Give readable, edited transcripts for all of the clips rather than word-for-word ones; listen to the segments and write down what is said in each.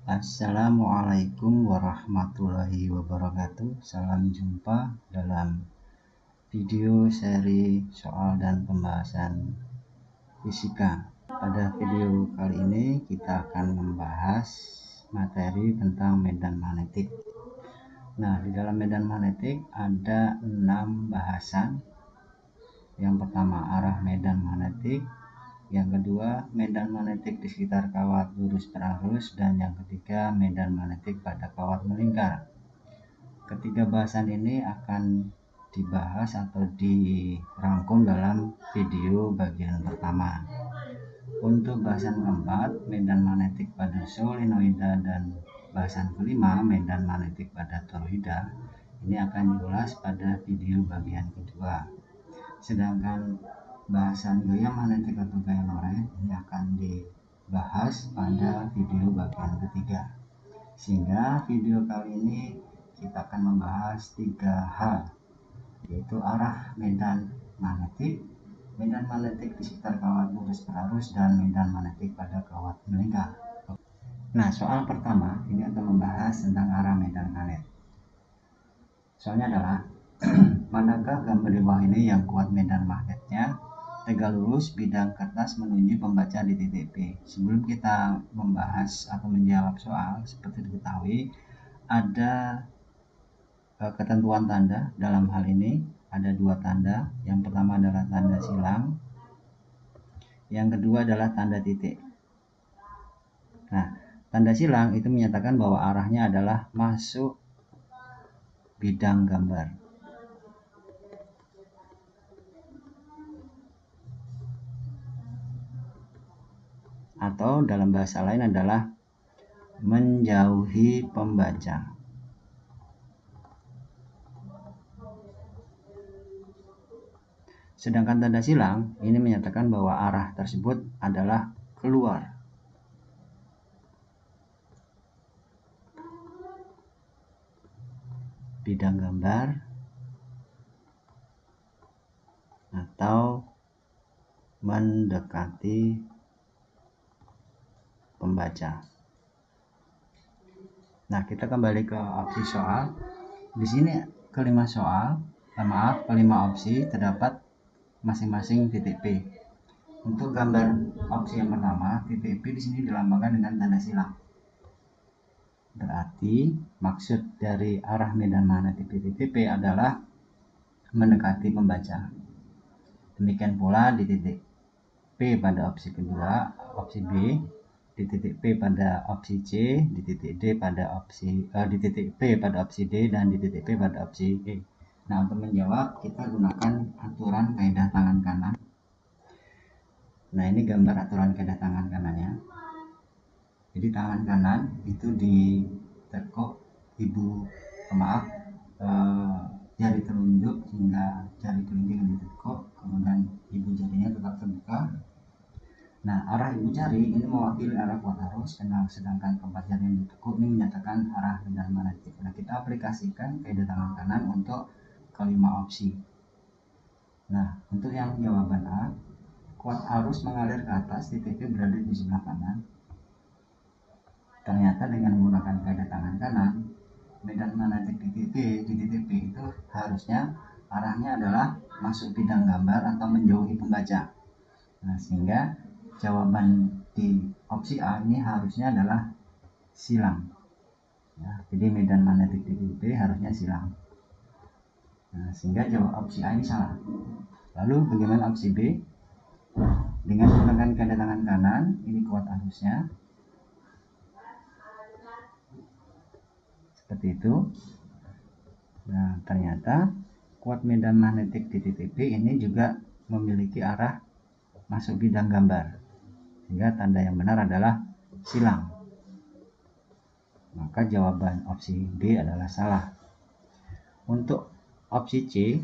Assalamualaikum warahmatullahi wabarakatuh. Salam jumpa dalam video seri soal dan pembahasan fisika. Pada video kali ini kita akan membahas materi tentang medan magnetik. Nah, di dalam medan magnetik ada 6 bahasan. Yang pertama, arah medan magnetik. Yang kedua, medan magnetik di sekitar kawat lurus berarus, dan yang ketiga, medan magnetik pada kawat melingkar. Ketiga bahasan ini akan dibahas atau dirangkum dalam video bagian pertama. Untuk bahasan keempat, medan magnetik pada solenoida, dan bahasan kelima, medan magnetik pada toroida, ini akan diulas pada video bagian kedua. Sedangkan bahasan gaya magnetik atau gaya Lorentz ini akan dibahas pada video bagian ketiga. Sehingga video kali ini kita akan membahas 3 hal, yaitu arah medan magnetik di sekitar kawat lurus berarus, dan medan magnetik pada kawat melingkar. Nah, soal pertama ini akan membahas tentang arah medan magnet. Soalnya adalah manakah gambar di bawah ini yang kuat medan magnetnya? Tegak lurus bidang kertas menuju pembaca di titik P. Sebelum kita membahas atau menjawab soal, seperti diketahui ada ketentuan tanda. Dalam hal ini ada 2 tanda. Yang pertama adalah tanda silang, yang kedua adalah tanda titik. Nah, tanda silang itu menyatakan bahwa arahnya adalah masuk bidang gambar. Atau dalam bahasa lain adalah menjauhi pembaca. Sedangkan tanda silang ini menyatakan bahwa arah tersebut adalah keluar. Bidang gambar atau mendekati pembaca. Nah, kita kembali ke opsi soal. Di sini kelima opsi terdapat masing-masing titik P. Untuk gambar opsi yang pertama, titik P di sini dilambangkan dengan tanda silang. Berarti maksud dari arah medan magnetik di titik P adalah mendekati pembaca. Demikian pula di titik P pada opsi kedua, opsi B, di titik P pada opsi C, di titik D pada opsi di titik P pada opsi D, dan di titik P pada opsi E. Nah, untuk menjawab kita gunakan aturan kaidah tangan kanan. Nah, ini gambar aturan kaidah tangan kanannya. Jadi tangan kanan itu ditekuk jari telunjuk hingga jari kelingking ditekuk, kemudian ibu jarinya tetap terbuka. Nah, arah ibu jari ini mewakili arah kuat arus, sedangkan keempat jari yang ditekuk ini menyatakan arah medan magnetik. Nah, kita aplikasikan kaidah tangan kanan untuk kelima opsi. Nah, untuk yang jawaban A, kuat arus mengalir ke atas, titik P berada di sebelah kanan. Ternyata dengan menggunakan kaidah tangan kanan, medan magnetik di titik P itu harusnya arahnya adalah masuk bidang gambar atau menjauhi pembaca. Nah, sehingga jawaban di opsi A ini harusnya adalah silang. Ya, jadi medan magnetik di titik P harusnya silang. Nah, sehingga jawab opsi A ini salah. Lalu bagaimana opsi B? Dengan menggunakan kaidah tangan kanan, ini kuat arusnya. Seperti itu. Nah, ternyata kuat medan magnetik di titik P ini juga memiliki arah masuk bidang gambar. Sehingga tanda yang benar adalah silang. Maka jawaban opsi B adalah salah. Untuk opsi C,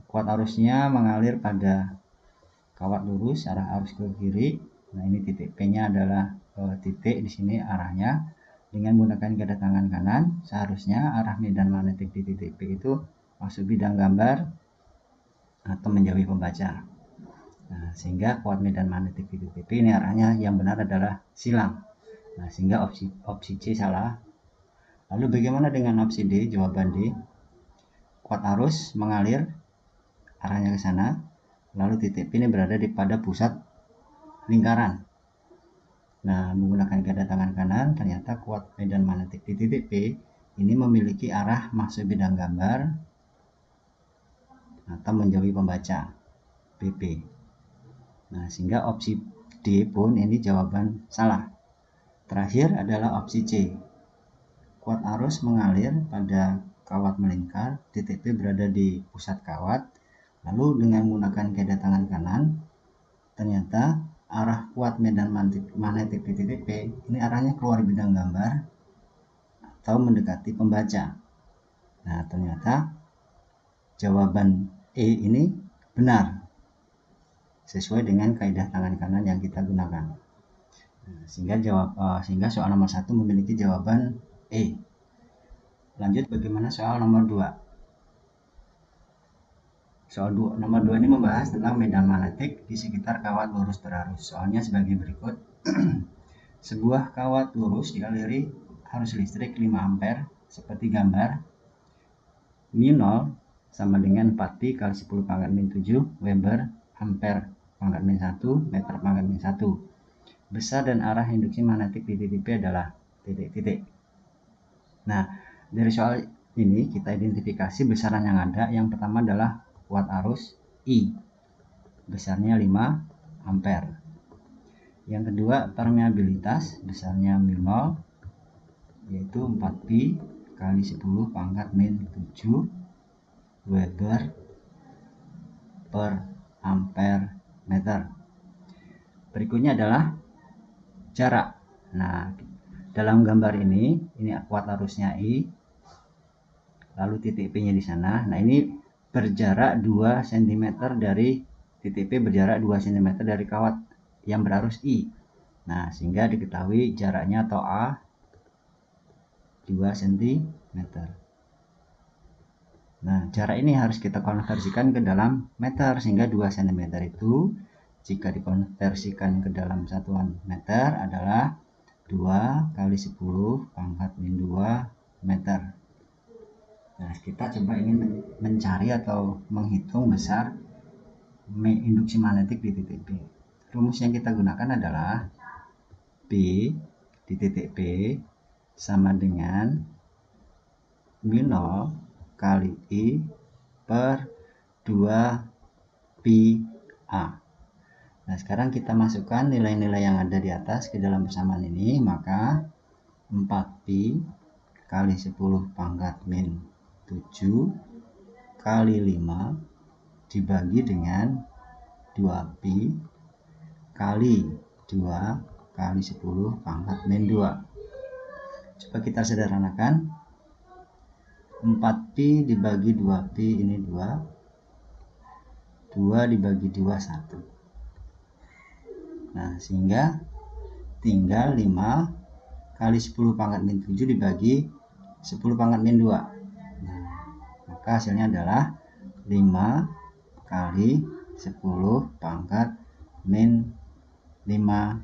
kuat arusnya mengalir pada kawat lurus, arah arus ke kiri. Nah, ini titik P-nya adalah titik di sini arahnya. Dengan menggunakan kaidah tangan kanan, seharusnya arah medan magnetik di titik P itu masuk bidang gambar atau menjauhi pembaca. Nah, sehingga kuat medan magnetik di titik P ini arahnya yang benar adalah silang. Nah, sehingga opsi C salah. Lalu bagaimana dengan opsi D, jawaban D? Kuat arus mengalir arahnya ke sana, lalu titik P ini berada pada pusat lingkaran. Nah, menggunakan kedatangan kanan, ternyata kuat medan magnetik di titik P ini memiliki arah masuk bidang gambar atau menjauhi pembaca PP. Nah, sehingga opsi D pun ini jawaban salah. Terakhir adalah opsi C. Kuat arus mengalir pada kawat melingkar, titik P berada di pusat kawat, lalu dengan menggunakan kedatangan kanan, ternyata arah kuat medan magnetik di titik P ini arahnya keluar bidang gambar atau mendekati pembaca. Nah, ternyata jawaban E ini benar sesuai dengan kaidah tangan kanan yang kita gunakan. Nah, sehingga soal nomor 1 memiliki jawaban E. Lanjut, bagaimana soal nomor 2? Soal nomor 2 ini membahas tentang medan magnetik di sekitar kawat lurus berarus. Soalnya sebagai berikut. Sebuah kawat lurus dialiri arus listrik 5 ampere seperti gambar. μ0 sama dengan 4pi kali 10 pangkat min 7 Weber ampere pangkat min 1 meter pangkat min 1. Besar dan arah induksi magnetik di titik P adalah titik-titik. Nah, dari soal ini kita identifikasi besaran yang ada. Yang pertama adalah kuat arus I, besarnya 5 ampere. Yang kedua, permeabilitas, besarnya μ0, yaitu 4pi kali 10 pangkat min 7 Weber per ampere meter. Berikutnya adalah jarak. Nah, dalam gambar ini kuat arusnya I, lalu titik P nya di sana. Nah, ini berjarak 2 cm dari titik P, berjarak 2 cm dari kawat yang berarus I. Nah, sehingga diketahui jaraknya atau A 2 cm. Nah, jarak ini harus kita konversikan ke dalam meter, sehingga 2 cm itu jika dikonversikan ke dalam satuan meter adalah 2 kali 10 pangkat min 2 meter. Nah, kita coba ingin mencari atau menghitung besar induksi magnetik di titik P. Rumus yang kita gunakan adalah P di titik P sama dengan μ0 kali I per 2 pi A. Nah, sekarang kita masukkan nilai-nilai yang ada di atas ke dalam persamaan ini, maka 4pi kali 10 pangkat min 7 kali 5 dibagi dengan 2pi kali 2 kali 10 pangkat min 2. Coba kita sederhanakan. 4pi dibagi 2pi ini 2. 2 dibagi 2 1. Nah, sehingga tinggal 5 kali 10 pangkat min 7 dibagi 10 pangkat min 2. Nah, maka hasilnya adalah 5 kali 10 pangkat min 5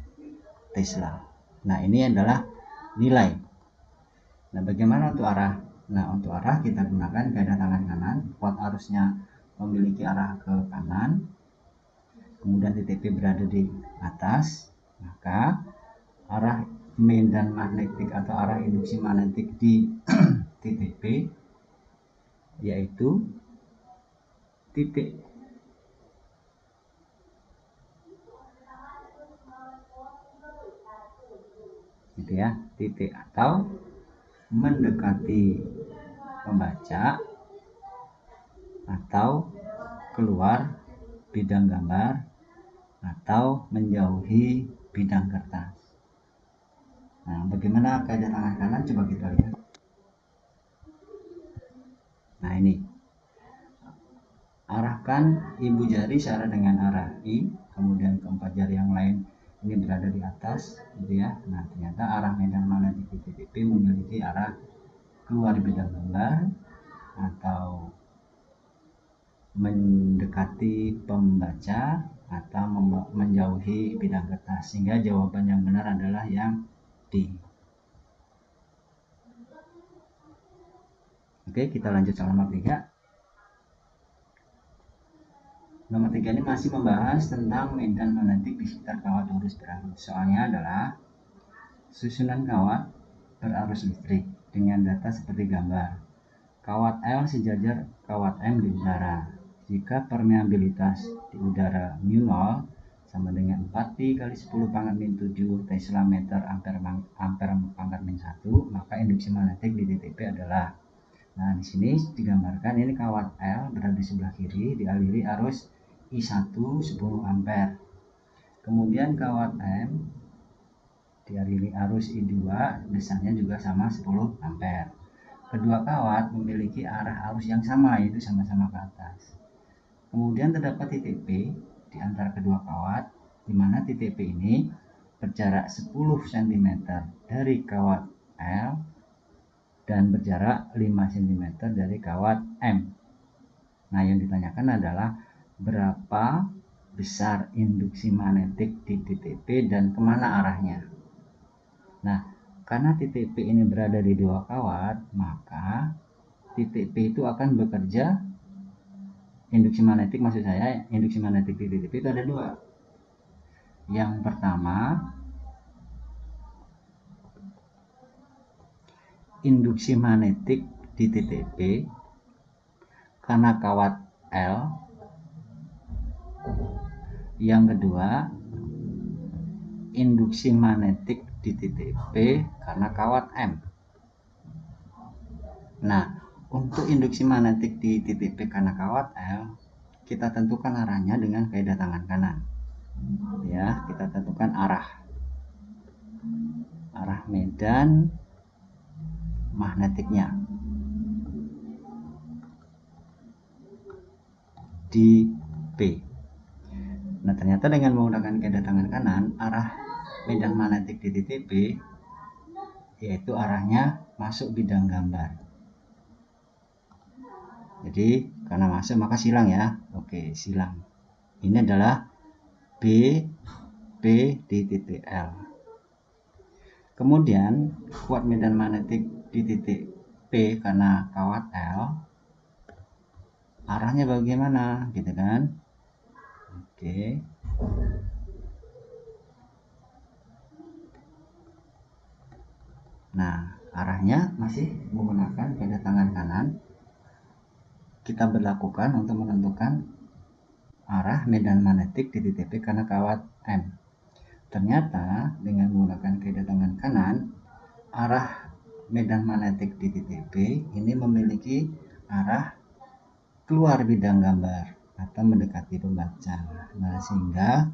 Tesla. Nah, ini adalah nilai. Nah, bagaimana untuk arah? Nah, untuk arah kita gunakan kaidah tangan kanan. Kuat arusnya memiliki arah ke kanan, kemudian titik P berada di atas, maka arah medan magnetik atau arah induksi magnetik di titik P yaitu titik. Gitu ya, titik atau mendekati pembaca atau keluar bidang gambar atau menjauhi bidang kertas. Nah, bagaimana kaidah tangan kanan? Coba kita lihat. Nah, ini arahkan ibu jari searah dengan arah I, kemudian keempat jari yang lain ini berada di atas, gitu ya. Nah, ternyata arah medan magnetik di titik P memiliki arah keluar bidang gambar atau mendekati pembaca atau menjauhi bidang kertas, sehingga jawaban yang benar adalah yang D. Oke, kita lanjut soal nomor 3. Nomor 3 ini masih membahas tentang medan magnetik di sekitar kawat lurus berarus. Soalnya adalah susunan kawat berarus listrik dengan data seperti gambar. Kawat L sejajar kawat M di udara. Jika permeabilitas di udara mu0 sama dengan 4pi kali 10 pangkat min 7 Tesla meter ampere pangkat min 1, maka induksi magnetik di titik P adalah. Nah, di sini digambarkan ini kawat L berada di sebelah kiri dialiri arus I1 10 ampere. Kemudian kawat M dialiri arus I2 desanya juga sama 10 ampere. Kedua kawat memiliki arah arus yang sama, yaitu sama-sama ke atas. Kemudian terdapat titik P di antara kedua kawat, di mana titik P ini berjarak 10 cm dari kawat L dan berjarak 5 cm dari kawat M. Nah, yang ditanyakan adalah berapa besar induksi magnetik di titik P dan kemana arahnya. Nah, karena titik P ini berada di dua kawat, maka titik P itu akan bekerja, induksi magnetik maksud saya, induksi magnetik di titik P itu ada dua. Yang pertama, induksi magnetik di titik P karena kawat L. Yang kedua, induksi magnetik di titik P karena kawat M. Nah, untuk induksi magnetik di titik P karena kawat L, kita tentukan arahnya dengan kaidah tangan kanan. Ya, kita tentukan arah medan magnetiknya di P. Nah, ternyata dengan menggunakan kaidah tangan kanan, arah medan magnetik di titik P yaitu arahnya masuk bidang gambar. Jadi karena masuk maka silang ya. Oke, silang. Ini adalah B, P di titik L. Kemudian kuat medan magnetik di titik P karena kawat L, arahnya bagaimana, gitu kan? Oke. Nah, arahnya masih menggunakan kaidah tangan kanan. Kita berlakukan untuk menentukan arah medan magnetik di titik P karena kawat M. Ternyata dengan menggunakan kaidah tangan kanan, arah medan magnetik di titik P ini memiliki arah keluar bidang gambar atau mendekati pembaca. Nah, sehingga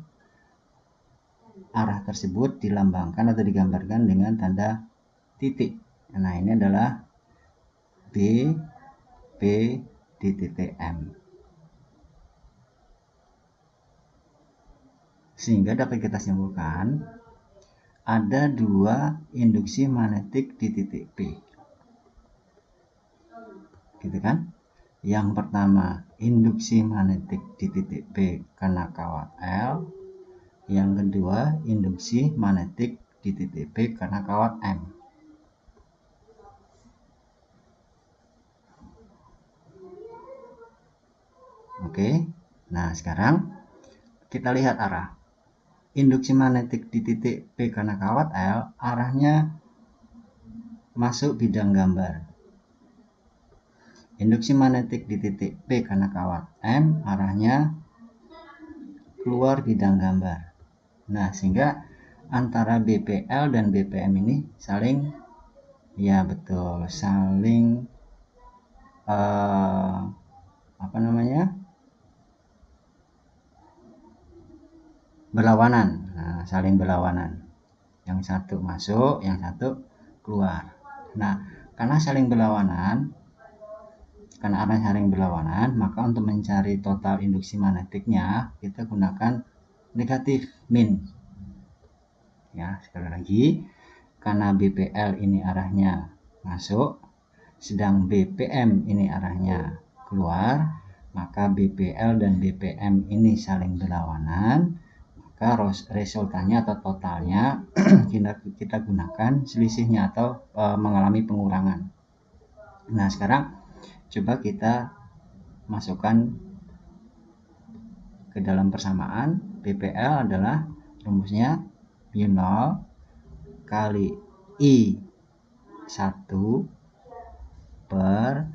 arah tersebut dilambangkan atau digambarkan dengan tanda titik. Nah, ini adalah B, P di titik M. Sehingga dapat kita simpulkan ada dua induksi magnetik di titik P. Gitu kan? Yang pertama, induksi magnetik di titik P karena kawat L. Yang kedua, induksi magnetik di titik P karena kawat M. Oke. Nah, sekarang kita lihat arah. Induksi magnetik di titik P karena kawat L, arahnya masuk bidang gambar. Induksi magnetik di titik P karena kawat M, arahnya keluar bidang gambar. Nah, sehingga antara BPL dan BPM ini saling, ya betul, saling berlawanan. Nah, saling berlawanan. Yang satu masuk, yang satu keluar. Nah, karena saling berlawanan, karena arah saling berlawanan, maka untuk mencari total induksi magnetiknya kita gunakan negatif min. Ya, sekali lagi, karena BPL ini arahnya masuk, sedang BPM ini arahnya keluar, maka BPL dan BPM ini saling berlawanan, maka resultannya atau totalnya kita gunakan selisihnya atau mengalami pengurangan. Nah, sekarang coba kita masukkan ke dalam persamaan. PPL adalah rumusnya mu0 kali I1 per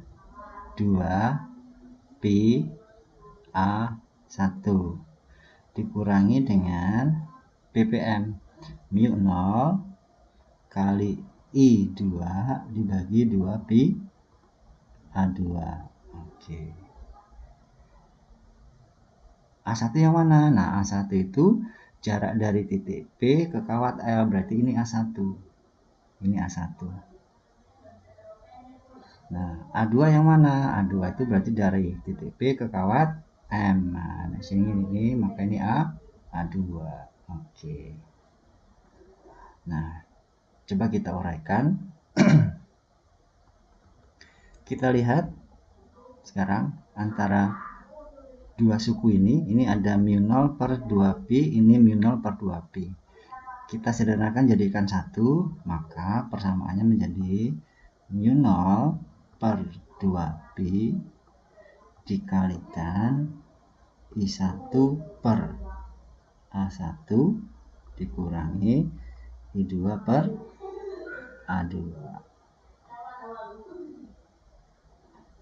2 pi A1 dikurangi dengan ppm mu0 kali I2 dibagi 2 pi A2. Oke. A1 yang mana? Nah, A1 itu jarak dari titik P ke kawat L, berarti ini A1. Ini A1. Nah, A2 yang mana? A2 itu berarti dari titik P ke kawat M. Nah, di sini ini maka ini A2. Oke. Nah, coba kita uraikan. Kita lihat sekarang antara dua suku ini ada mu0 per 2pi, ini mu0 per 2pi. Kita sederhanakan jadikan 1, maka persamaannya menjadi mu0 per 2pi dikalikan I1 per A1 dikurangi I2 per A2.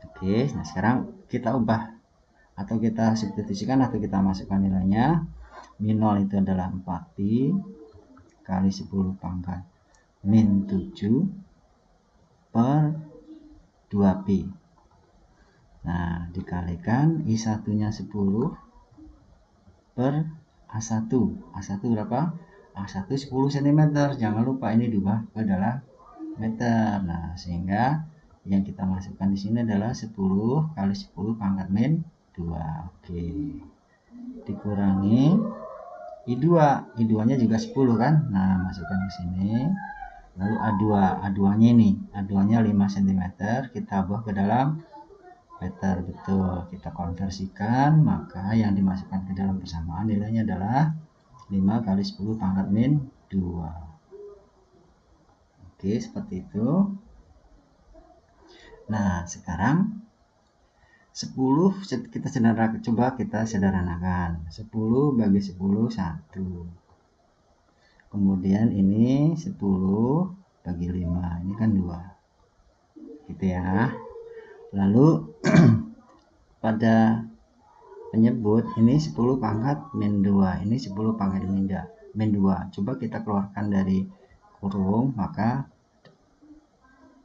Oke, nah sekarang kita ubah atau kita substitusikan atau kita masukkan nilainya. mu0 itu adalah 4pi kali 10 pangkat min 7 per 2pi. Nah, dikalikan I1 nya 10 per A1. A1 berapa? A1 10 cm. Jangan lupa ini diubah ke dalam meter. Nah, sehingga yang kita masukkan di sini adalah 10 kali 10 pangkat min 2. Oke. Dikurangi I2. I2 nya juga 10 kan? Nah, masukkan ke sini. Lalu A2. A2 nya ini. A2 nya 5 cm. Kita buang ke dalam meter. Betul. Kita konversikan. Maka yang dimasukkan ke dalam persamaan nilainya adalah 5 kali 10 pangkat min 2. Oke, seperti itu. Nah, sekarang 10 kita sederhanakan, coba kita sederhanakan. 10 bagi 10 1. Kemudian ini 10 bagi 5, ini kan 2. Gitu ya. Lalu pada penyebut ini 10 pangkat min 2, ini 10 pangkat min 2. Coba kita keluarkan dari kurung, maka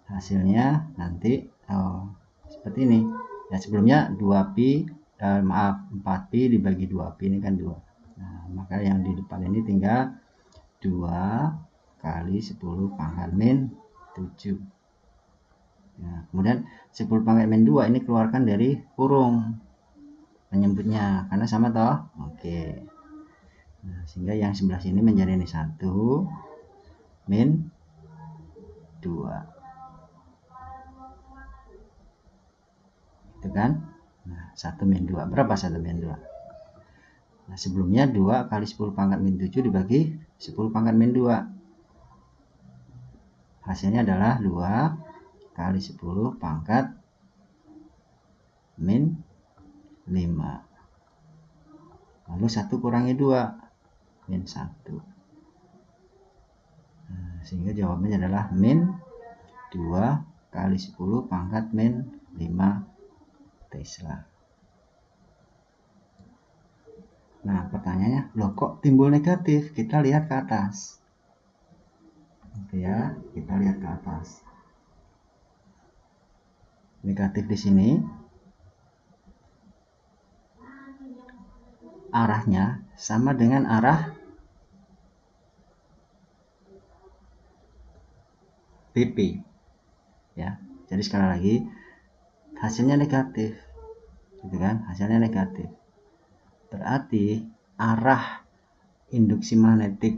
hasilnya nanti seperti ini. Ya, sebelumnya 2pi 4pi dibagi 2pi, ini kan 2. Nah, maka yang di depan ini tinggal 2 kali 10 pangkat min 7. Nah, kemudian 10 pangkat min 2 ini keluarkan dari kurung penyebutnya karena sama toh. Oke. Nah, sehingga yang sebelah sini menjadi ini 1 min 2. Itu kan? Nah, 1 min 2. Berapa 1 min 2? Nah, sebelumnya 2 kali 10 pangkat min 7 dibagi 10 pangkat min 2. Hasilnya adalah 2 kali 10 pangkat min 5. Lalu 1 kurangi 2, min 1. Nah, sehingga jawabannya adalah min 2 kali 10 pangkat min 5 Tesla. Nah, pertanyaannya, loh kok timbul negatif? Kita lihat ke atas. Oke ya, kita lihat ke atas. Negatif di sini arahnya sama dengan arah PP. Ya, jadi sekali lagi hasilnya negatif. Gitu kan? Hasilnya negatif. Berarti arah induksi magnetik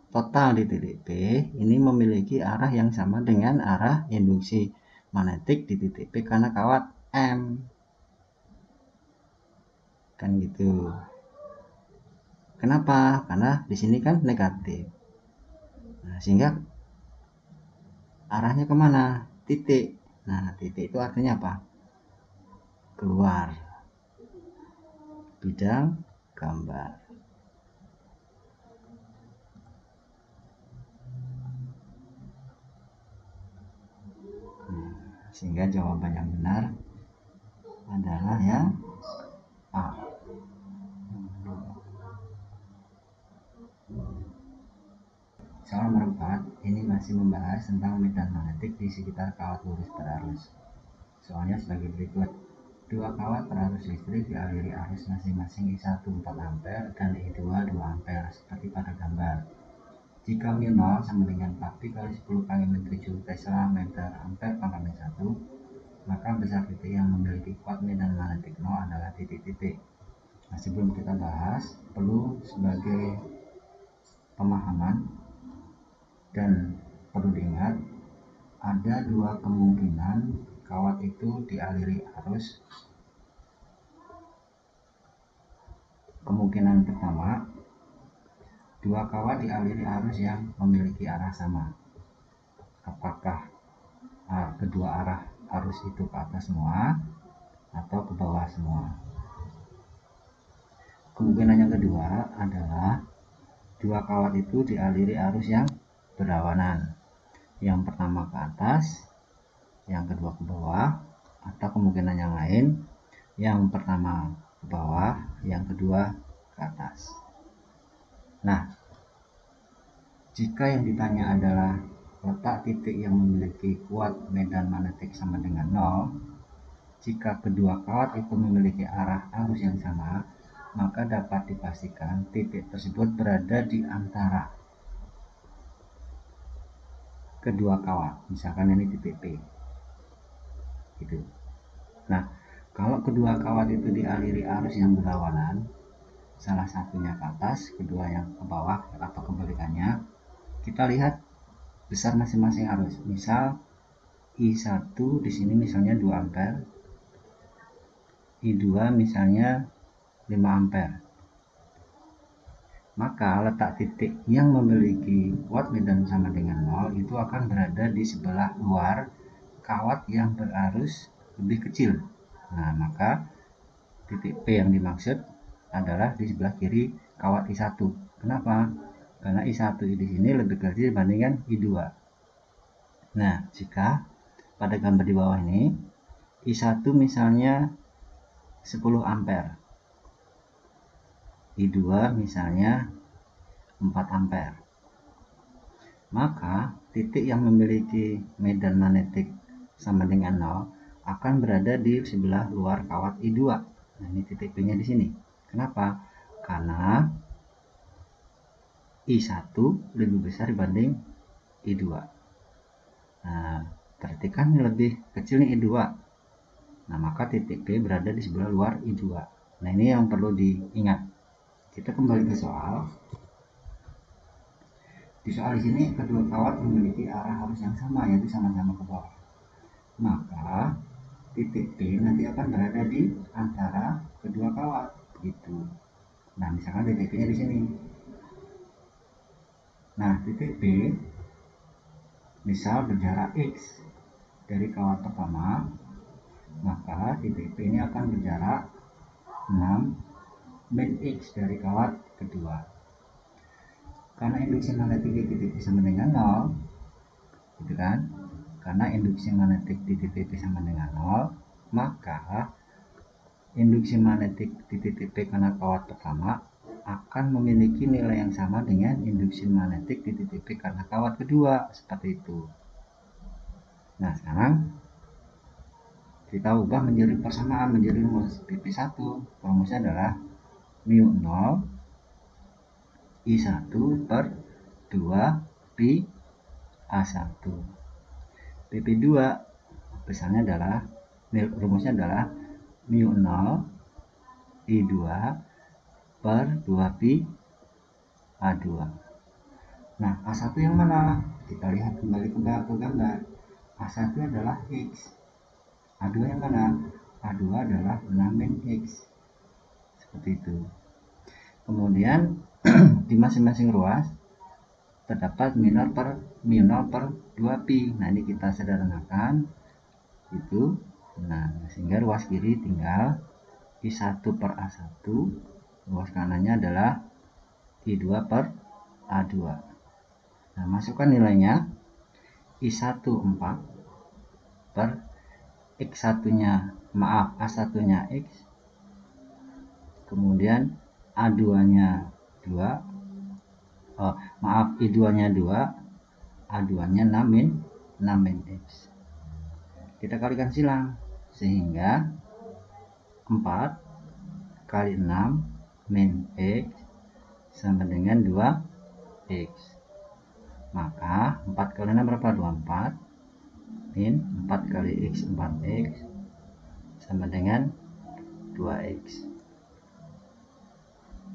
total di titik P ini memiliki arah yang sama dengan arah induksi magnetik di titik P karena kawat M. Kan gitu. Kenapa? Karena di sini kan negatif. Nah, sehingga arahnya kemana? Titik. Nah, titik itu artinya apa? Keluar. Bidang gambar. Sehingga jawaban yang benar adalah yang A. Soal nomor 4 ini masih membahas tentang medan magnetik di sekitar kawat lurus berarus. Soalnya sebagai berikut. Dua kawat berarus listrik dialiri arus masing-masing I1 4 ampere dan I2 2 ampere seperti pada gambar. Jika μ0 sama dengan 4 kali 10 kali 7 Tesla meter ampere pangkat 1, maka besar titik yang memiliki kuat medan magnetik 0 adalah titik-titik. Nah, sebelum kita bahas, perlu sebagai pemahaman dan perlu diingat, ada dua kemungkinan kawat itu dialiri arus. Kemungkinan pertama, dua kawat dialiri arus yang memiliki arah sama. Apakah kedua arah arus itu ke atas semua atau ke bawah semua? Kemungkinan yang kedua adalah dua kawat itu dialiri arus yang berlawanan. Yang pertama ke atas, yang kedua ke bawah, atau kemungkinan yang lain, yang pertama ke bawah, yang kedua ke atas. Nah, jika yang ditanya adalah letak titik yang memiliki kuat medan magnetik sama dengan 0, jika kedua kawat itu memiliki arah arus yang sama, maka dapat dipastikan titik tersebut berada di antara kedua kawat. Misalkan ini titik P. Gitu. Nah, kalau kedua kawat itu dialiri arus yang berlawanan, salah satunya ke atas, kedua yang ke bawah atau kebalikannya, kita lihat besar masing-masing arus. Misal I1 di sini misalnya 2 ampere, I2 misalnya 5 ampere. Maka letak titik yang memiliki kuat medan sama dengan 0 itu akan berada di sebelah luar kawat yang berarus lebih kecil. Nah, maka titik P yang dimaksud adalah di sebelah kiri kawat I1. Kenapa? Karena I1 di sini lebih kecil dibandingkan I2. Nah, jika pada gambar di bawah ini I1 misalnya 10 ampere, I2 misalnya 4 ampere, maka titik yang memiliki medan magnetik sama dengan 0 akan berada di sebelah luar kawat I2. Nah, ini titik P nya di sini. Kenapa? Karena I1 lebih besar dibanding I2. Nah, perhatikan lebih kecil nih I2. Nah, maka titik P berada di sebelah luar I2. Nah, ini yang perlu diingat. Kita kembali ke soal. Di soal di sini kedua kawat memiliki arah arus yang sama, yaitu sama-sama ke bawah. Maka titik P nanti akan berada di antara kedua kawat, gitu. Nah, misalkan titik P nya di sini. Nah, titik P misal berjarak X dari kawat pertama, maka titik P ini akan berjarak 6 min X dari kawat kedua. Karena induksi magnetik di titik P sama dengan 0, gitu kan? Karena induksi magnetik di titik P sama dengan 0, maka induksi magnetik di titik P karena kawat pertama akan memiliki nilai yang sama dengan induksi magnetik di titik P karena kawat kedua, seperti itu. Nah, sekarang kita ubah menjadi persamaan, menjadi rumus PP1. Rumusnya adalah μ0 I1 per 2 pi A1. PP2 misalnya adalah, rumusnya adalah μ0 I2 per 2 pi A2. Nah, A1 yang mana? Kita lihat kembali ke gambar. A1 adalah X. A2 yang mana? A2 adalah 6 min X. Seperti itu. Kemudian di masing-masing ruas terdapat mu0 per 2pi. Nah, ini kita sederhanakan itu. Nah, sehingga ruas kiri tinggal I1 per A1, ruas kanannya adalah I2 per A2. Nah, masukkan nilainya. I1 4 per X1 nya, maaf, A1 nya X, kemudian A2 nya 2, I2 nya 2, A2 nya 6 min X. Kita kalikan silang, sehingga 4 kali 6 min X sama dengan 2X. Maka 4 kali 6 berapa? 24 min 4 kali X 4X sama dengan 2X.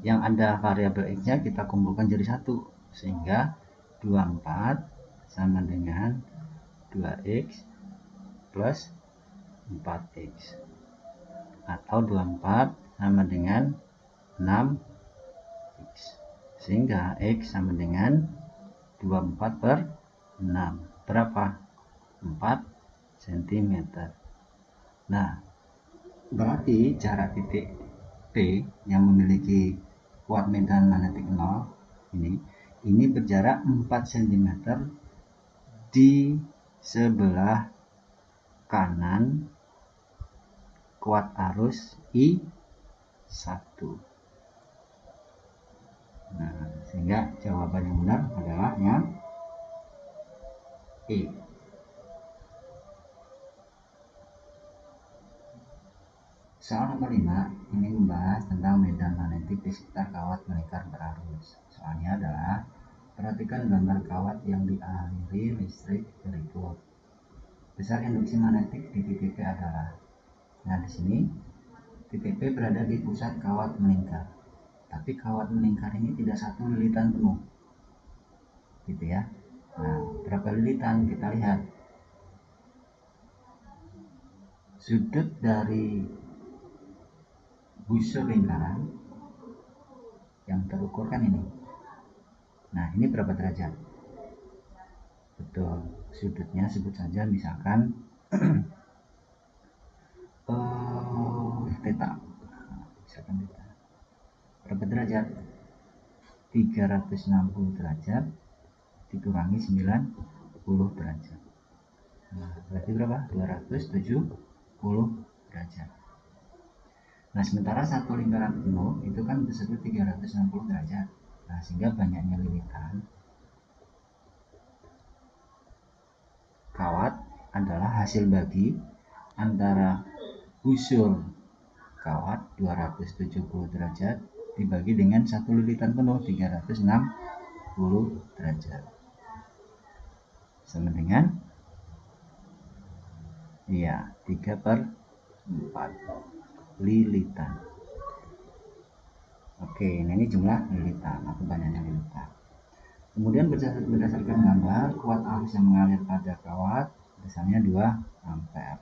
Yang ada variabel X nya kita kumpulkan jadi satu, sehingga 24 sama dengan 2X plus 4X, atau 24 sama dengan 6X, sehingga X sama dengan 24 per 6, berapa? 4 cm. Nah, berarti jarak titik P yang memiliki kuat medan magnetik 0 ini berjarak 4 cm di sebelah kanan kuat arus I1. Nah, sehingga jawaban yang benar adalah yang E. Soal nomor 5 ini membahas tentang medan magnetik di sekitar kawat melingkar berarus. Soalnya adalah perhatikan gambar kawat yang dialiri listrik berikut. Besar induksi magnetik di titik P adalah. Nah, di sini titik P berada di pusat kawat melingkar. Tapi kawat melingkar ini tidak satu lilitan penuh, gitu ya. Nah, berapa lilitan kita lihat. Sudut dari busur lingkaran yang terukur kan ini. Nah, ini berapa derajat? Betul, sudutnya sebut saja misalkan theta. Misalkan theta. Berapa derajat? 360 derajat dikurangi 90 derajat. Nah, berarti berapa? 270 derajat. Nah, sementara satu lingkaran penuh itu kan tersebut 360 derajat. Nah, sehingga banyaknya lilitan kawat adalah hasil bagi antara busur kawat 270 derajat dibagi dengan satu lilitan penuh 360 derajat. Sama dengan 3/4 lilitan. Oke, nah ini jumlah lilitan atau banyaknya lilitan. Kemudian berdasarkan gambar kuat arus yang mengalir pada kawat besarnya 2 ampere.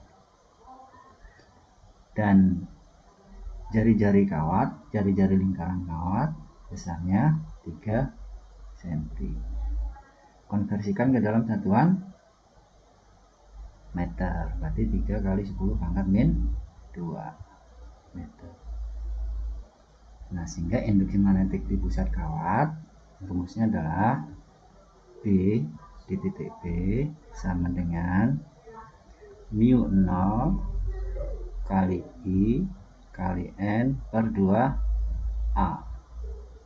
Dan jari-jari lingkaran kawat besarnya 3 cm. Konversikan ke dalam satuan meter, berarti 3 kali 10 pangkat min 2 meter. Nah, sehingga induksi magnetik di pusat kawat rumusnya adalah B di titik P sama dengan mu0 kali I kali N per 2A.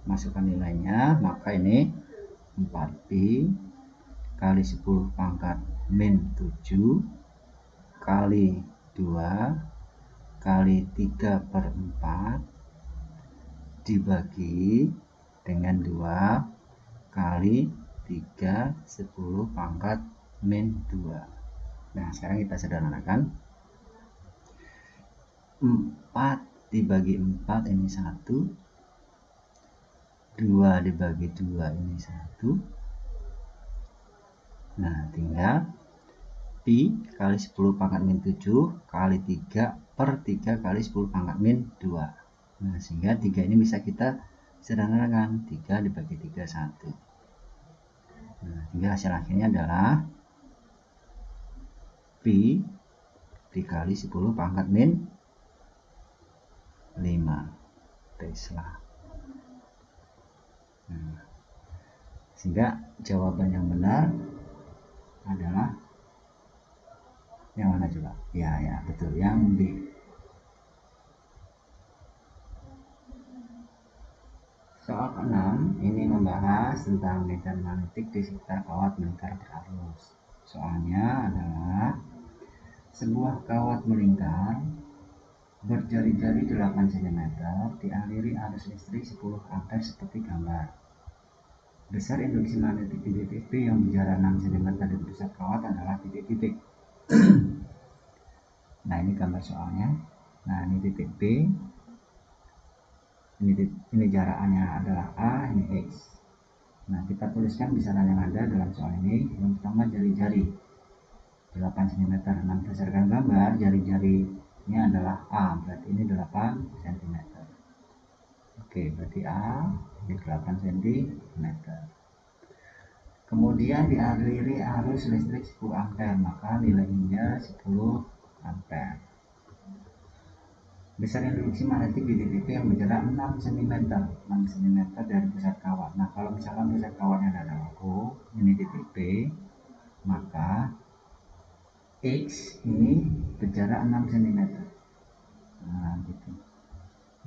Masukkan nilainya, maka ini 4pi kali 10 pangkat min 7 kali 2 kali 3/4 dibagi dengan 2 kali 3 10 pangkat min 2. Nah, sekarang kita sederhanakan. 4 dibagi 4 ini 1, 2 dibagi 2 ini 1. Nah, tinggal pi kali 10 pangkat min 7 kali 3 per 3 kali 10 pangkat min 2. Nah, sehingga 3 ini bisa kita sederhanakan 3 dibagi 3 1. Nah, sehingga hasil akhirnya adalah pi dikali 10 pangkat min 5 Tesla. Sehingga jawaban yang benar adalah yang mana coba? Ya betul, yang B. Soal ke-6 ini membahas tentang medan magnetik di sekitar kawat melingkar berarus. Soalnya adalah sebuah kawat melingkar berjari-jari 8 cm dialiri arus listrik 10 ampere seperti gambar. Besar induksi magnetik di titik B yang berjarak 6 cm dari pusat kawat adalah titik-titik. Nah, ini gambar soalnya. Nah, ini titik B. Ini jaraknya adalah A, ini X. Nah, kita tuliskan besaran yang ada dalam soal ini. Yang pertama jari-jari 8 cm. Nah, berdasarkan gambar jari-jarinya adalah A, berarti ini 8 cm. Oke, berarti A ini 8 cm. Kemudian dialiri arus listrik 10 ampere, maka nilainya 10 ampere. Besar induksi magnetik di titik P yang berjarak 6 cm dari pusat kawat. Nah, kalau misalkan pusat kawatnya ada aku, ini titik P, maka X ini berjarak 6 cm. Nah, gitu.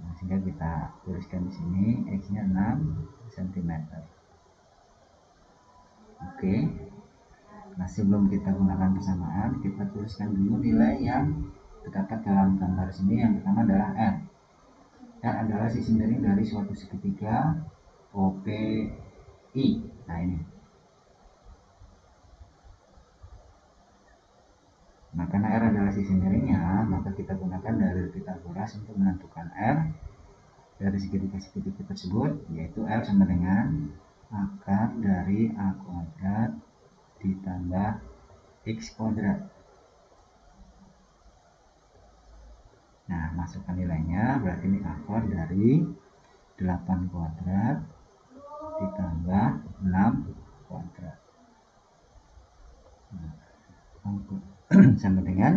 Nah, sehingga kita tuliskan di sini X-nya 6 cm. Oke. Nah, sebelum kita gunakan persamaan, kita tuliskan dulu nilai yang terdapat dalam gambar sini. Yang pertama adalah R. R adalah sisi miring dari suatu segitiga OPI. Nah, ini. Nah, karena R adalah sisi miringnya, maka kita gunakan dalil Pythagoras untuk menentukan R dari segitiga-segitiga tersebut, yaitu R sama dengan akar dari A kuadrat ditambah X kuadrat. Nah, masukkan nilainya, berarti ini akar dari 8 kuadrat ditambah 6 kuadrat. Nah, sama dengan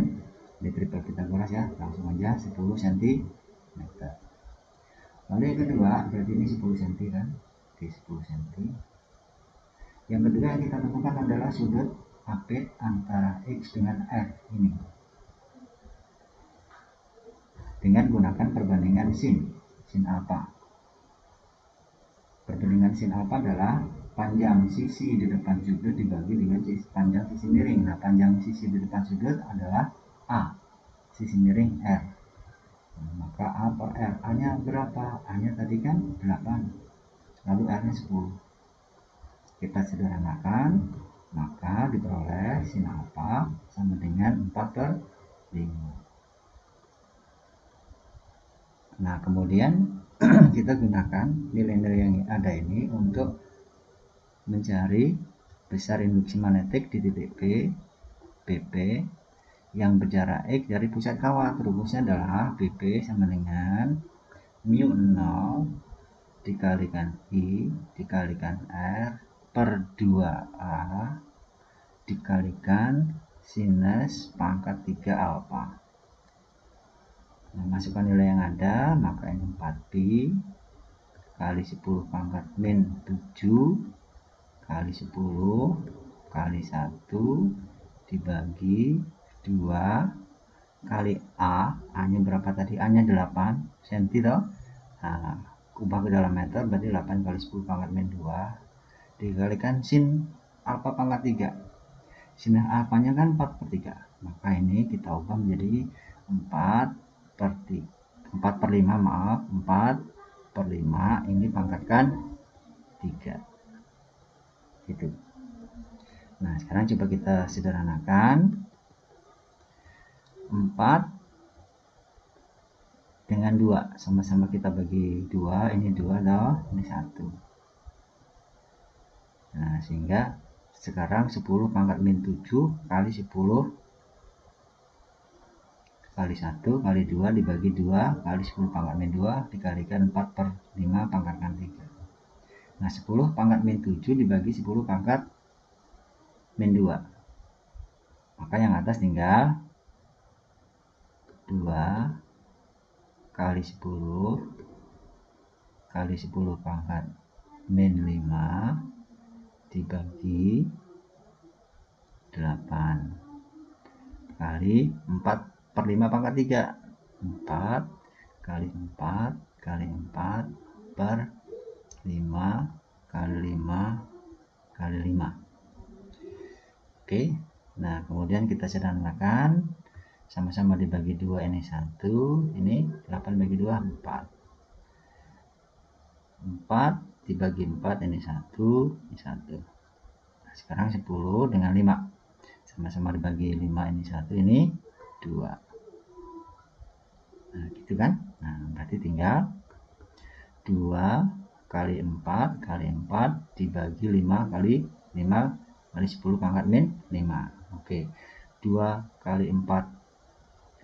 di triple Pythagoras ya, langsung aja 10 cm. Lalu yang kedua, berarti ini 10 cm kan, di 10 cm. Yang kedua yang kita temukan adalah sudut apit antara X dengan R ini dengan gunakan perbandingan sin alpha. Perbandingan sin alpha adalah panjang sisi di depan sudut dibagi dengan panjang sisi miring. Nah, panjang sisi di depan sudut adalah A, sisi miring R. Nah, maka A per R. A-nya berapa? A-nya tadi kan 8, lalu R-nya 10. Kita sederhanakan, maka diperoleh sin alpha sama dengan 4/5. Nah, kemudian kita gunakan nilai-nilai yang ada ini untuk mencari besar induksi magnetik di titik P, BP, yang berjarak X dari pusat kawat. Rumusnya adalah BP sama dengan mu 0 dikalikan I dikalikan R per 2A dikalikan sinus pangkat 3 alfa. Nah, masukkan nilai yang ada, maka ini 4pi kali 10 pangkat min 7 kali 10 kali 1 dibagi 2 kali A-nya berapa tadi? A-nya 8 cm toh. Nah, ubah ke dalam meter, berarti 8 kali 10 pangkat min 2 dikalikan sin alfa pangkat 3. Sin alfanya kan 4/3, maka ini kita ubah menjadi 4/5, maaf, 4/5 ini pangkatkan 3 gitu. Nah, sekarang coba kita sederhanakan. 4 dengan 2 sama-sama kita bagi 2, ini 2 loh, ini 1. Nah, sehingga sekarang 10 pangkat min 7 kali 10 kali 1 kali 2 dibagi 2 kali 10 pangkat min 2 dikalikan 4 per 5 pangkat 3. Nah 10 pangkat min 7 dibagi 10 pangkat min 2, maka yang atas tinggal 2 kali 10 kali 10 pangkat min 5 dibagi 8 kali 4 per 5 pangkat 3, 4 kali 4 kali 4 per 5 kali 5 kali 5. Oke, nah kemudian kita sederhanakan, sama-sama dibagi 2 ini 1, ini 8 bagi 2 4 dibagi 4 ini 1 ini 1. Nah, sekarang 10 dengan 5 sama-sama dibagi 5 ini 1 ini 2. Nah gitu kan. Nah berarti tinggal 2 kali 4 kali 4 dibagi 5 kali 5 kali 10 pangkat min 5. Oke, 2 kali 4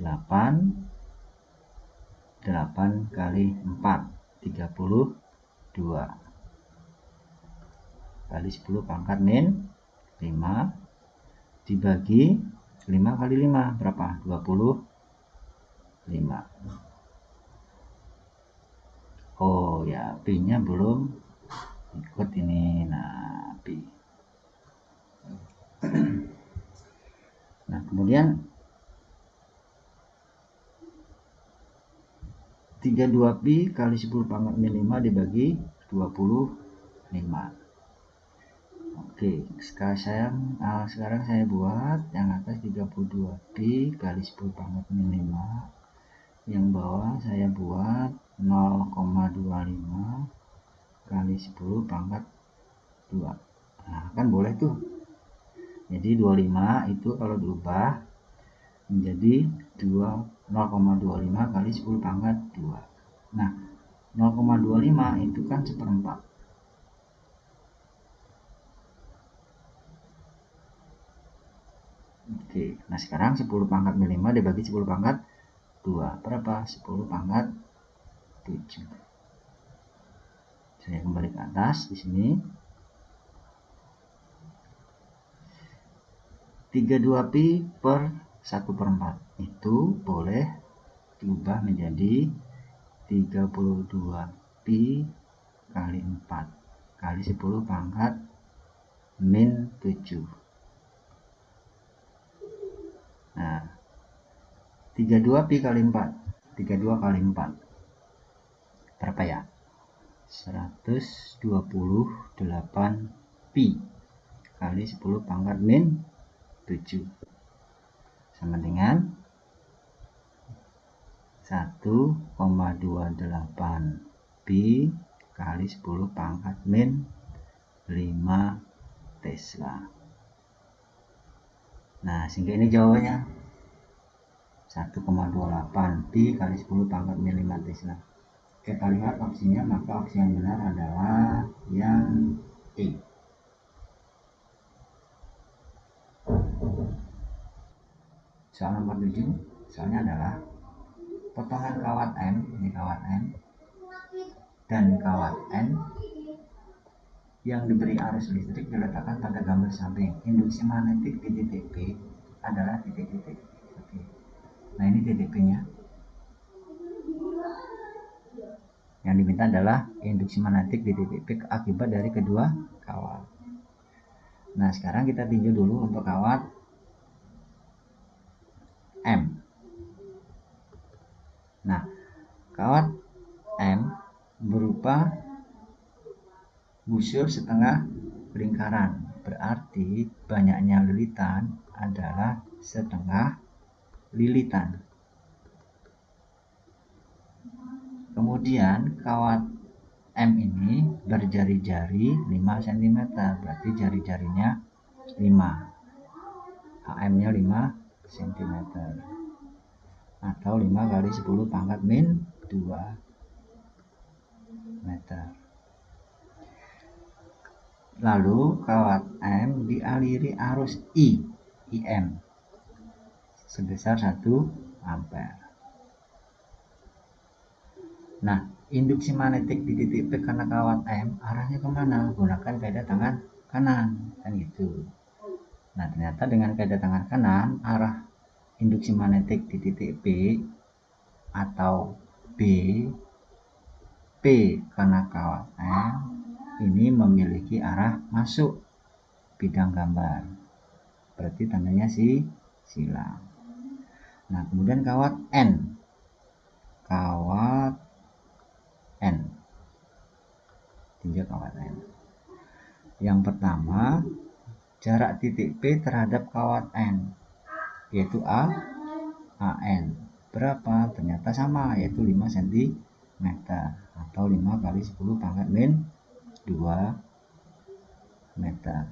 8 kali 4 32 kali 10 pangkat min 5 dibagi 5 kali 5 berapa? 25. Oh ya, pi nya belum ikut ini. Nah pi. Nah kemudian 32 pi kali 10 pangkat min 5 dibagi 25. Oke, sekarang saya buat yang atas 32 pi kali 10 pangkat min 5, yang bawah saya buat 0,25 kali 10 pangkat 2. Nah kan boleh tuh, jadi 25 itu kalau diubah menjadi 0,25 kali 10 pangkat 2. Nah 0,25 itu kan 1/4. Oke, nah sekarang 10 pangkat min 5 dibagi 10 pangkat 2 berapa? 10 pangkat 7. Saya kembali ke atas di sini. 32 pi per 1/4 itu boleh diubah menjadi 32 pi kali 4 kali 10 pangkat min 7. Nah 32 pi kali 4, 32 kali 4 berapa ya? 128 pi kali 10 pangkat min 7 sama dengan 1,28 pi kali 10 pangkat min 5 Tesla. Nah sehingga ini jawabannya 1,28 pi kali 10 pangkat min 5 Tesla. Kita lihat opsinya, maka opsi yang benar adalah yang E. Soal nomor 7, soalnya adalah potongan kawat M, ini kawat M, dan kawat N yang diberi arus listrik diletakkan pada gambar samping. Induksi magnetik di titik P adalah titik-titik. Oke. Nah ini titik P-nya. Yang diminta adalah induksi magnetik di titik P akibat dari kedua kawat. Nah sekarang kita tinjau dulu untuk kawat M. Nah kawat M berupa busur setengah lingkaran, berarti banyaknya lilitan adalah setengah lilitan. Kemudian kawat M ini berjari-jari 5 cm, berarti jari-jarinya 5, HM nya 5 cm atau 5 kali 10 pangkat min 2 meter. Lalu kawat M dialiri arus IM sebesar 1 ampere. Nah, induksi magnetik di titik P karena kawat M arahnya kemana? Gunakan kaidah tangan kanan, kan gitu. Nah, ternyata dengan kaidah tangan kanan, arah induksi magnetik di titik P atau B, P karena kawat M ini memiliki arah masuk bidang gambar. Berarti tandanya silang. Nah, kemudian kawat N. Tinjau kawat N. Yang pertama, jarak titik P terhadap kawat N, yaitu AN. Berapa? Ternyata sama, yaitu 5 cm atau 5 kali 10 pangkat min 2 meter.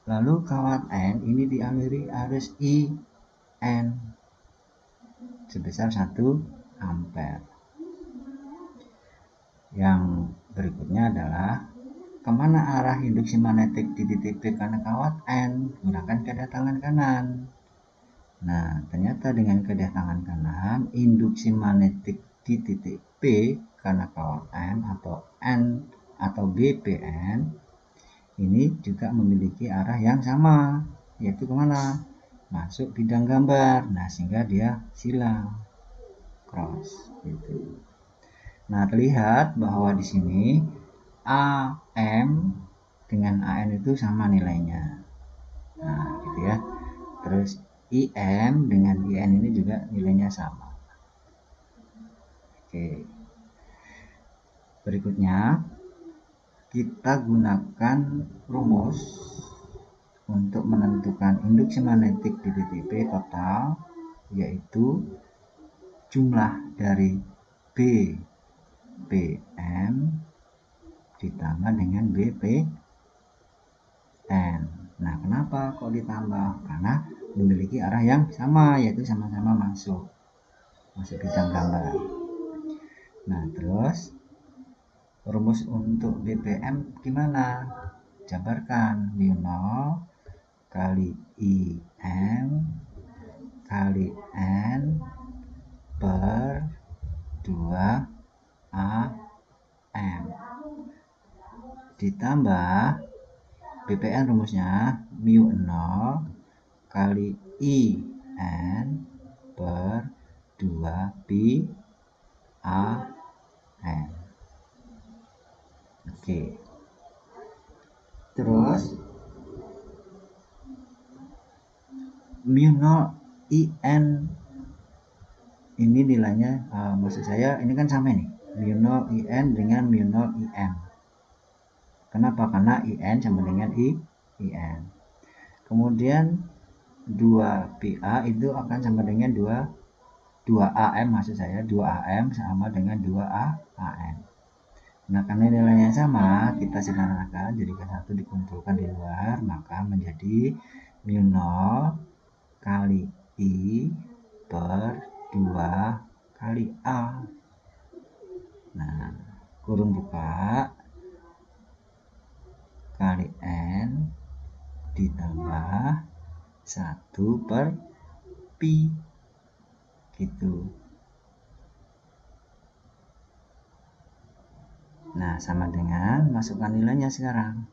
Lalu kawat N ini dialiri arus IN sebesar 1 ampere. Yang berikutnya adalah kemana arah induksi magnetik di titik P karena kawat N? Gunakan kaidah tangan kanan. Nah, ternyata dengan kaidah tangan kanan, induksi magnetik di titik P karena kawat M atau N atau BPN ini juga memiliki arah yang sama, yaitu kemana? Masuk bidang gambar. Nah, sehingga dia silang, cross gitu. Nah, terlihat bahwa di sini AM dengan AN itu sama nilainya. Nah, gitu ya. Terus IM dengan IN ini juga nilainya sama. Oke. Berikutnya kita gunakan rumus untuk menentukan induksi magnetik di titik P total, yaitu jumlah dari BPM ditambah dengan BPN. Nah, kenapa kok ditambah? Karena memiliki arah yang sama, yaitu sama-sama masuk bidang gambar. Nah, terus rumus untuk BPM gimana? Jabarkan, mu0 kali IM kali N per 2AM ditambah BPN rumusnya mu0 kali IN per 2pi-AN. Oke. Terus mu0 IN ini nilainya, maksud saya ini kan sama nih, mu0 IN dengan mu0 IM. Kenapa? Karena IN sama dengan IN. Kemudian 2PA itu akan sama dengan 2AM, maksud saya 2AM sama dengan 2AN. Nah, karena nilainya sama, kita sederhanakan jadikan satu dikumpulkan di luar, maka menjadi mu0 kali I per 2 kali A. Nah, kurung buka kali N ditambah 1 per pi gitu. Nah, sama dengan masukkan nilainya sekarang.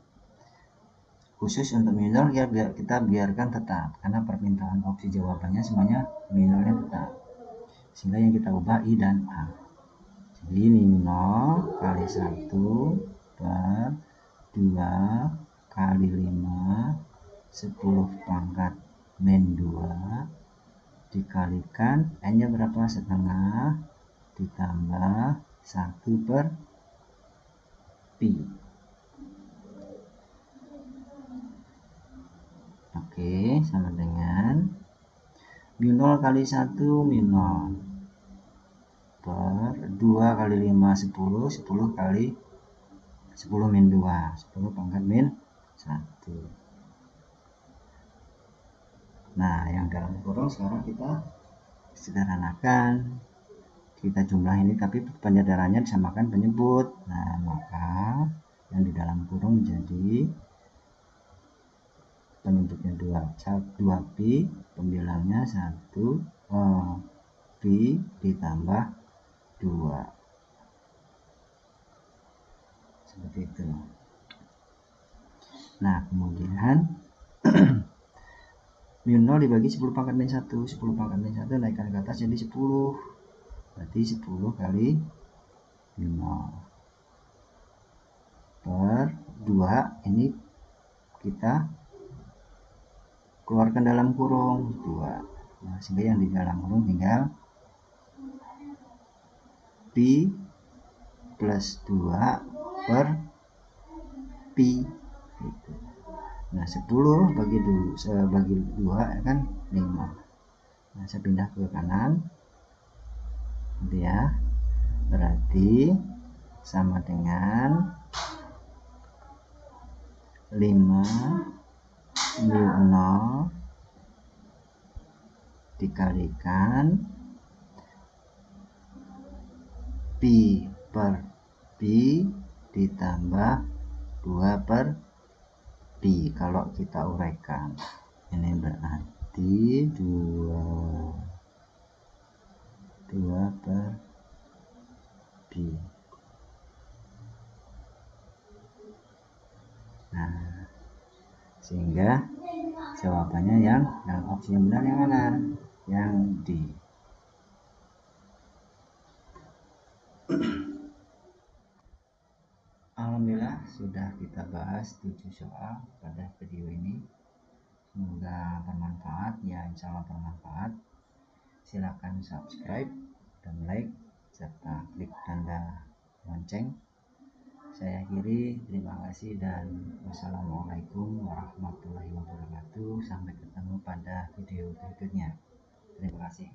Khusus untuk mu0 ya kita biarkan tetap, karena permintaan opsi jawabannya semuanya mu0-nya tetap. Sehingga yang kita ubah I dan A. Jadi mu0 kali 1 per 2 kali 5 10 pangkat min 2 dikalikan N-nya berapa? Setengah ditambah 1 per pi. Oke, sama dengan mu0 kali 1 mu0 per 2 kali 5 10 10 kali 10 min 2 10 pangkat min 1. Nah, yang dalam kurung sekarang kita sederhanakan, kita jumlah ini tapi penyederhananya disamakan penyebut. Nah, maka yang di dalam kurung menjadi penyebutnya 2 pi, pembilangnya 1, pi ditambah 2, seperti itu. Nah, kemudian mu 0 dibagi 10 pangkat min 1, 10 pangkat min 1 naikkan ke atas jadi 10, berarti 10 kali mu 0 per 2, ini kita keluarkan dalam kurung 2. Nah, sehingga yang di dalam kurung tinggal pi plus 2 per pi gitu. Nah, 10 bagi 2 kan 5. Nah, saya pindah ke kanan gitu ya, berarti sama dengan 5 mu 0 dikalikan pi per pi ditambah 2 per pi. Kalau kita uraikan ini berarti 2 per pi. Nah, sehingga jawabannya yang opsi yang benar yang mana? Yang D. Alhamdulillah sudah kita bahas 7 soal pada video ini. Semoga bermanfaat ya, insya Allah bermanfaat. Silakan subscribe dan like serta klik tanda lonceng. Saya akhiri, terima kasih dan wassalamualaikum warahmatullahi wabarakatuh. Sampai ketemu pada video berikutnya. Terima kasih.